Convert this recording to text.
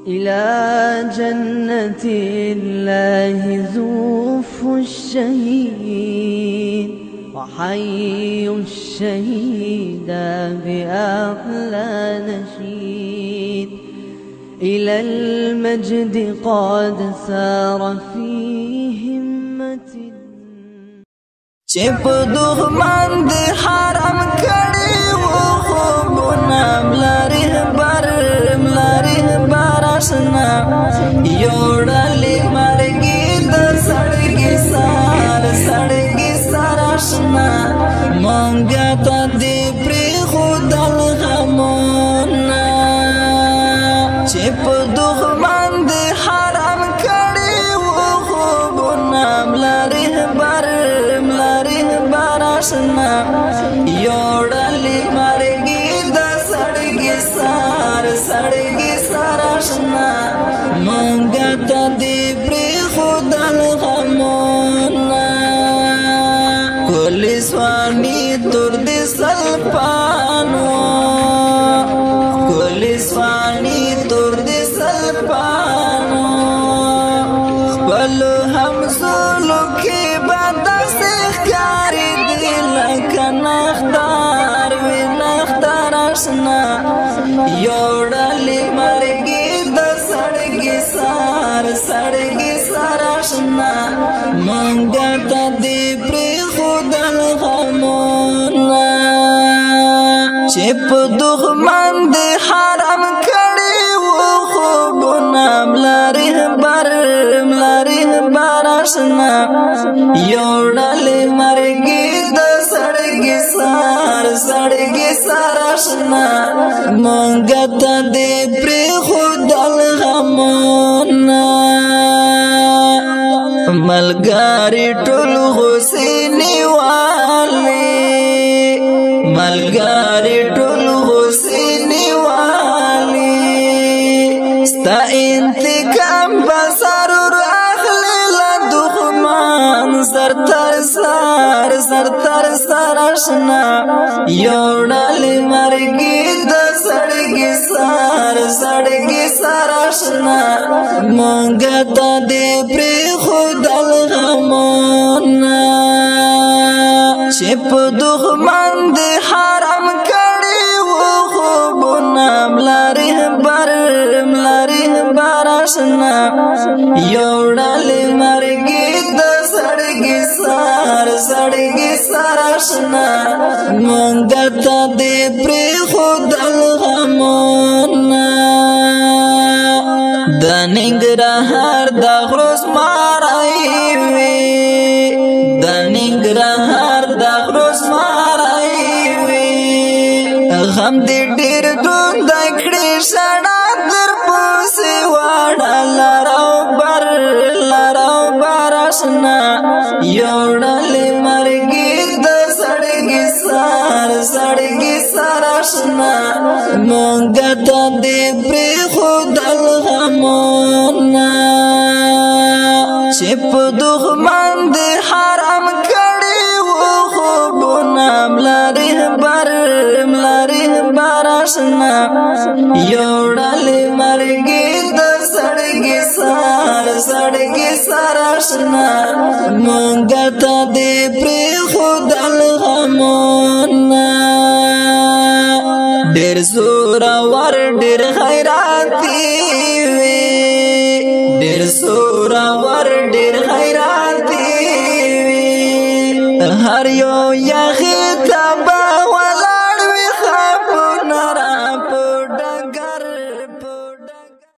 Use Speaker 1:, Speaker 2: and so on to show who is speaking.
Speaker 1: إلى جنة الله زوف الشهيد وحي الشهيد بأحلى نشيد إلى المجد قد سار في همة
Speaker 2: چپ دخمن دی حرم کڑی و خوبنا ملاری براشنا یوڑالی مرگی دا سڑگی ساراشنا مانگا تا دی پری خودل غمونا چپ دخمن دی حرم کڑی و خوبنا ملاری براشنا یوڑالی مرگی دا سڑگی ساراشنا مانگا تا دی پری خودل غمونا کلی سوانی تر دی سلپانو کلی سوانی تر دی سلپانو خپلو همزولو کی بادا سخکاری دی لکا نختار وی نختارشنا یوڑالی مرگی دا سڑگی ساراشنا مانگا تا دی پری خودل غمونا چپ دخمن دی حرم کڑی و خوبنا ملاری براشنا یوڑالی مرگی دا سڑگی ساراشنا مانگا تا دی پری خودل غمونا ملګری ټول حسینی والی ملګری ټول حسینی والی ستا انتقام بسرور اخلی لدخمان سر تر ساراشنا یوڑالی مرگی دا سڑگی ساراشنا مانگا تا دی پری خودل غمونا چپ دخمن دی حرم کڑی و خوبنا ملاری براشنا یوڑالی مرگی دا سڑگی ساراشنا مانگا تا دی پری خودل غمونا دا ننګرهار دا غروس مارای وی دا ننګرهار دا غروس مارای وی غم دې ډېر دون د کړې شړا در پوسې واړه لارو براشنا یوړلې مرګي د سړګي ساراشنا مونږ ته دې پرې خودل غمونا چې په دښمن دې حرام کړي وو خوبونه ملاري براشنا یوړلې مرګي د سړګي ساراشنا مونږ ته دې پرې خودل غمونا ډېر زور ور ډېر خیراتي وي ډېر زور ور ډېر خیراتي وي هر یو یخ تبا ول